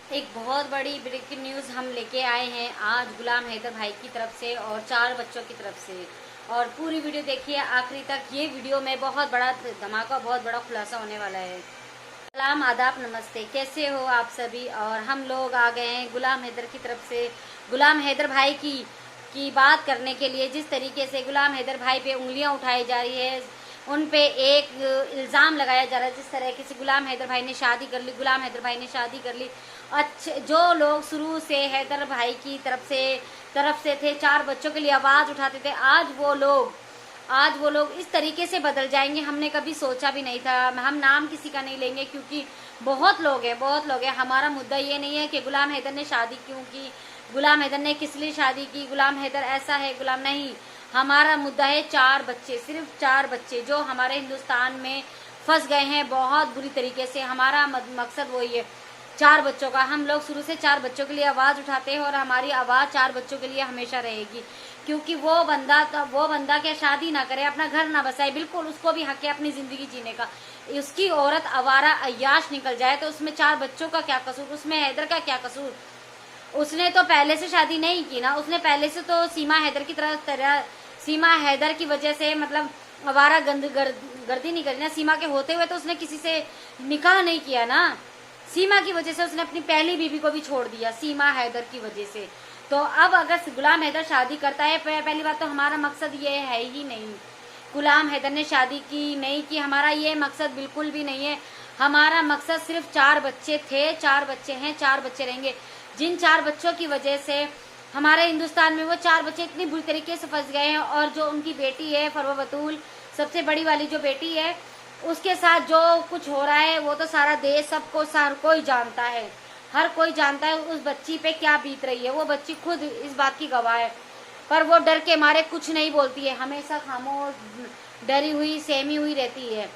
एक बहुत बड़ी ब्रेकिंग न्यूज़ हम लेके आए हैं आज गुलाम हैदर भाई की तरफ से और 4 बच्चों की तरफ से। और पूरी वीडियो देखिए आखिरी तक। ये वीडियो में बहुत बड़ा धमाका, बहुत बड़ा खुलासा होने वाला है। सलाम, आदाब, नमस्ते, कैसे हो आप सभी। और हम लोग आ गए हैं गुलाम हैदर की तरफ से गुलाम हैदर भाई की बात करने के लिए। जिस तरीके से गुलाम हैदर भाई पे उंगलियां उठाई जा रही है, उन पे एक इल्ज़ाम लगाया जा रहा है। जिस तरह से गुलाम हैदर भाई ने शादी कर ली, गुलाम हैदर भाई ने शादी कर ली। अच्छे जो लोग शुरू से हैदर भाई की तरफ से थे, 4 बच्चों के लिए आवाज़ उठाते थे, आज वो लोग इस तरीके से बदल जाएंगे, हमने कभी सोचा भी नहीं था। हम नाम किसी का नहीं लेंगे क्योंकि बहुत लोग हैं। हमारा मुद्दा ये नहीं है कि गुलाम हैदर ने शादी क्यों की, गुलाम हैदर ने किस लिए शादी की, गुलाम हैदर ऐसा है, गुलाम नहीं। हमारा मुद्दा है 4 बच्चे, सिर्फ 4 बच्चे जो हमारे हिंदुस्तान में फंस गए हैं बहुत बुरी तरीके से। हमारा मकसद वही है, 4 बच्चों का। हम लोग शुरू से 4 बच्चों के लिए आवाज़ उठाते हैं और हमारी आवाज़ 4 बच्चों के लिए हमेशा रहेगी। क्योंकि वो बंदा क्या शादी ना करे, अपना घर ना बसाए, बिल्कुल उसको भी हक है अपनी ज़िंदगी जीने का। उसकी औरत आवारा अय्याश निकल जाए तो उसमें 4 बच्चों का क्या कसूर, उसमें हैदर का क्या कसूर। उसने तो पहले से शादी नहीं की ना, उसने पहले से तो सीमा हैदर की वजह से मतलब आवारा गर्दी नहीं करी ना। सीमा के होते हुए तो उसने किसी से निकाह नहीं किया ना। सीमा की वजह से उसने अपनी पहली बीवी को भी छोड़ दिया, सीमा हैदर की वजह से। तो अब अगर गुलाम हैदर शादी करता है, पहली बात तो हमारा मकसद ये है ही नहीं, गुलाम हैदर ने शादी की नहीं की, हमारा ये मकसद बिल्कुल भी नहीं है। हमारा मकसद सिर्फ 4 बच्चे थे, 4 बच्चे हैं, 4 बच्चे रहेंगे। जिन 4 बच्चों की वजह से हमारे हिंदुस्तान में वो 4 बच्चे इतनी बुरी तरीके से फंस गए हैं। और जो उनकी बेटी है फरवा बतूल, सबसे बड़ी वाली जो बेटी है, उसके साथ जो कुछ हो रहा है वो तो सारा देश हर कोई जानता है। हर कोई जानता है उस बच्ची पे क्या बीत रही है। वो बच्ची खुद इस बात की गवाह है, पर वो डर के मारे कुछ नहीं बोलती है, हमेशा खामोश, डरी हुई, सहमी हुई रहती है।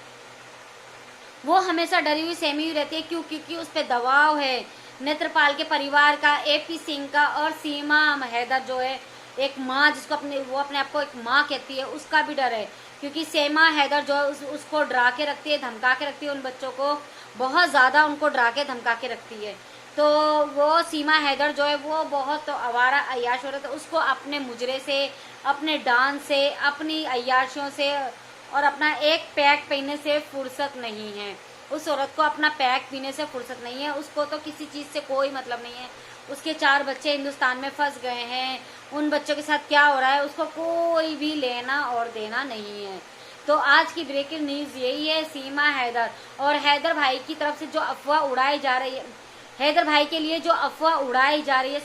वो हमेशा डरी हुई, सहमी हुई रहती है। क्यों? क्योंकि उस पर दबाव है नेत्रपाल के परिवार का, AP सिंह का, और सीमा हैदर जो है एक माँ, जिसको वो अपने आप को एक माँ कहती है, उसका भी डर है। क्योंकि सीमा हैदर जो है उसको डरा के रखती है, धमका के रखती है, उन बच्चों को बहुत ज़्यादा उनको डरा के धमका के रखती है। तो वो सीमा हैदर जो है वो बहुत आवारा अय्याश औरत है। उसको अपने मुजरे से, अपने डांस से, अपनी अय्याशियों से और अपना एक पैक पीने से फुर्सत नहीं है। उस औरत को अपना पैक पीने से फुर्सत नहीं है। उसको तो किसी चीज़ से कोई मतलब नहीं है। उसके 4 बच्चे हिंदुस्तान में फंस गए हैं, उन बच्चों के साथ क्या हो रहा है उसको कोई भी लेना और देना नहीं है। तो आज की ब्रेकिंग न्यूज़ यही है, सीमा हैदर और हैदर भाई की तरफ से जो अफवाह उड़ाई जा रही है, हैदर भाई के लिए जो अफवाह उड़ाई जा रही है,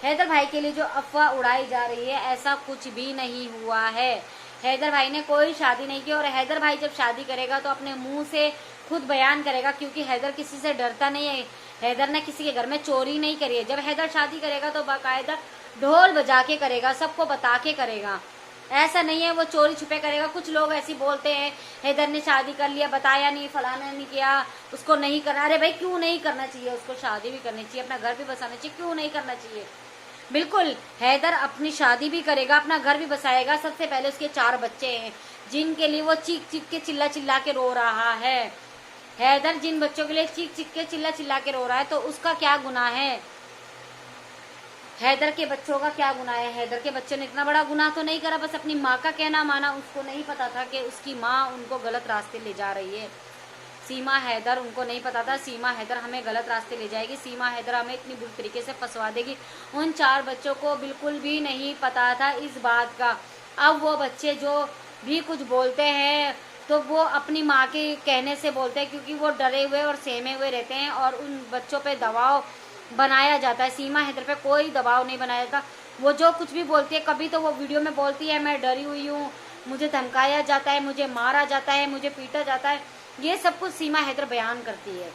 हैदर भाई के लिए जो अफवाह उड़ाई जा रही है, ऐसा कुछ भी नहीं हुआ है। हैदर भाई ने कोई शादी नहीं की। और हैदर भाई जब शादी करेगा तो अपने मुंह से खुद बयान करेगा, क्योंकि हैदर किसी से डरता नहीं है। हैदर ने किसी के घर में चोरी नहीं करी है। जब हैदर शादी करेगा तो बाकायदा ढोल बजा के करेगा, सबको बता के करेगा। ऐसा नहीं है वो चोरी छुपे करेगा। कुछ लोग ऐसे बोलते हैं हैदर ने शादी कर लिया, बताया नहीं, फलाना नहीं किया, उसको नहीं करना। अरे भाई क्यों नहीं करना चाहिए, उसको शादी भी करनी चाहिए, अपना घर भी बसाना चाहिए, क्यों नहीं करना चाहिए। बिल्कुल, हैदर अपनी शादी भी करेगा, अपना घर भी बसाएगा। सबसे पहले उसके 4 बच्चे हैं जिनके लिए वो चीख चीख के चिल्ला के रो रहा है। हैदर जिन बच्चों के लिए चीख चीख के चिल्ला के रो रहा है तो उसका क्या गुनाह है, हैदर के बच्चों का क्या गुनाह है। हैदर के बच्चे ने इतना बड़ा गुनाह तो नहीं करा, बस अपनी माँ का कहना माना। उसको नहीं पता था कि उसकी माँ उनको गलत रास्ते ले जा रही है। सीमा हैदर, उनको नहीं पता था सीमा हैदर हमें गलत रास्ते ले जाएगी, सीमा हैदर हमें इतनी बुरी तरीके से फंसवा देगी। उन 4 बच्चों को बिल्कुल भी नहीं पता था इस बात का। अब वो बच्चे जो भी कुछ बोलते हैं तो वो अपनी माँ के कहने से बोलते हैं, क्योंकि वो डरे हुए और सहमे हुए रहते हैं और उन बच्चों पे दबाव बनाया जाता है। सीमा हैदर पे कोई दबाव नहीं बनाया जाता। वो जो कुछ भी बोलती है, कभी तो वो वीडियो में बोलती है मैं डरी हुई हूँ, मुझे धमकाया जाता है, मुझे मारा जाता है, मुझे पीटा जाता है, ये सब कुछ सीमा हैदर बयान करती है।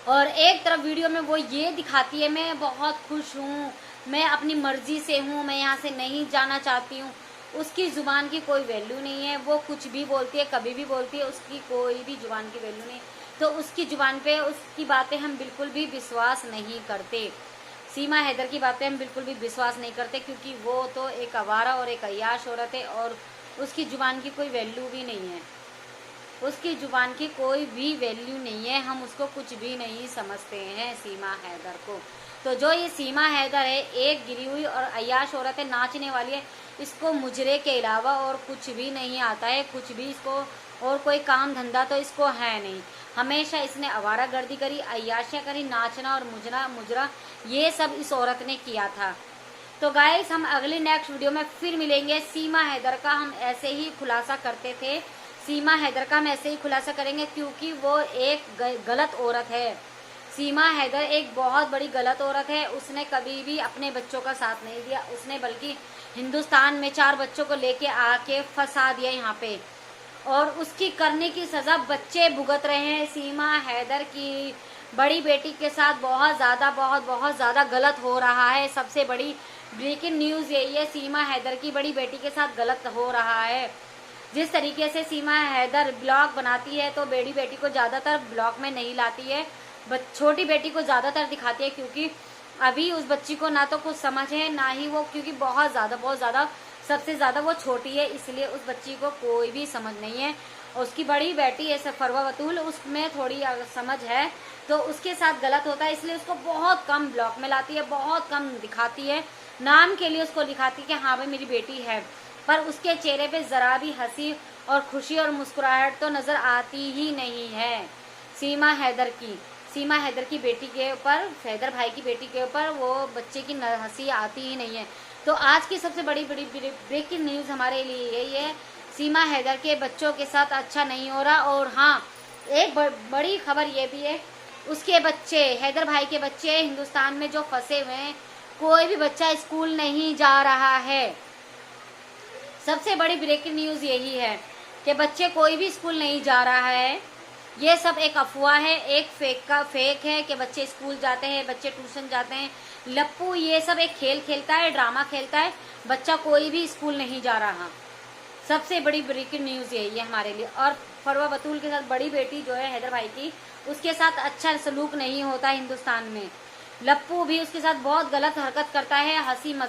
और एक तरफ वीडियो में वो ये दिखाती है मैं बहुत खुश हूँ, मैं अपनी मर्जी से हूँ, मैं यहाँ से नहीं जाना चाहती हूँ। उसकी ज़ुबान की कोई वैल्यू नहीं है, वो कुछ भी बोलती है, कभी भी बोलती है, उसकी कोई भी ज़ुबान की वैल्यू नहीं। तो उसकी ज़ुबान पे उसकी बातें हम बिल्कुल भी विश्वास नहीं करते। सीमा हैदर की बातें हम बिल्कुल भी विश्वास नहीं करते, क्योंकि वो तो एक आवारा और एक अय्याश औरत है और उसकी ज़ुबान की कोई वैल्यू भी नहीं है। उसकी जुबान की कोई भी वैल्यू नहीं है, हम उसको कुछ भी नहीं समझते हैं सीमा हैदर को। तो जो ये सीमा हैदर है, एक गिरी हुई और अय्याश औरत है, नाचने वाली है, इसको मुजरे के अलावा और कुछ भी नहीं आता है, कुछ भी इसको और कोई काम धंधा तो इसको है नहीं। हमेशा इसने आवारागर्दी करी, अय्याशियाँ करी, नाचना और मुजरा ये सब इस औरत ने किया था। तो गाइस, हम अगली नेक्स्ट वीडियो में फिर मिलेंगे। सीमा हैदर का हम ऐसे ही खुलासा करते थे, सीमा हैदर का हम ऐसे ही खुलासा करेंगे, क्योंकि वो एक गलत औरत है। सीमा हैदर एक बहुत बड़ी गलत औरत है। उसने कभी भी अपने बच्चों का साथ नहीं दिया, उसने बल्कि हिंदुस्तान में 4 बच्चों को लेके आके फंसा दिया यहाँ पे, और उसकी करने की सजा बच्चे भुगत रहे हैं। सीमा हैदर की बड़ी बेटी के साथ बहुत ज़्यादा गलत हो रहा है। सबसे बड़ी ब्रेकिंग न्यूज़ यही है, सीमा हैदर की बड़ी बेटी के साथ गलत हो रहा है। जिस तरीके से सीमा हैदर ब्लॉग बनाती है तो बड़ी बेटी को ज़्यादातर ब्लॉग में नहीं लाती है, छोटी बेटी को ज़्यादातर दिखाती है, क्योंकि अभी उस बच्ची को ना तो कुछ समझ है ना ही वो, क्योंकि बहुत ज़्यादा सबसे ज़्यादा वो छोटी है, इसलिए उस बच्ची को कोई भी समझ नहीं है। उसकी बड़ी बेटी है फरवा बतूल, उसमें थोड़ी समझ है, तो उसके साथ गलत होता है, इसलिए उसको बहुत कम ब्लॉग में लाती है, बहुत कम दिखाती है। नाम के लिए उसको दिखाती है कि हाँ भाई मेरी बेटी है, पर उसके चेहरे पे ज़रा भी हंसी और खुशी और मुस्कुराहट तो नज़र आती ही नहीं है। सीमा हैदर की बेटी के ऊपर, हैदर भाई की बेटी के ऊपर वो बच्चे की हंसी आती ही नहीं है। तो आज की सबसे बड़ी ब्रेकिंग न्यूज़ हमारे लिए यही है, सीमा हैदर के बच्चों के साथ अच्छा नहीं हो रहा। और हाँ, एक बड़ी खबर ये भी है, उसके बच्चे, हैदर भाई के बच्चे हिंदुस्तान में जो फंसे हुए हैं, कोई भी बच्चा स्कूल नहीं जा रहा है। सबसे बड़ी ब्रेकिंग न्यूज़ यही है कि बच्चे कोई भी स्कूल नहीं जा रहा है। ये सब एक अफवाह है, एक फेक है कि बच्चे स्कूल जाते हैं, बच्चे ट्यूशन जाते हैं। लप्पू ये सब एक खेल खेलता है, ड्रामा खेलता है, बच्चा कोई भी स्कूल नहीं जा रहा। सबसे बड़ी ब्रेकिंग न्यूज़ यही है हमारे लिए। और फरवा बतूल के साथ बड़ी बेटी जो है हैदर भाई की, उसके साथ अच्छा सलूक नहीं होता हिंदुस्तान में। लप्पू भी उसके साथ बहुत गलत हरकत करता है, हंसी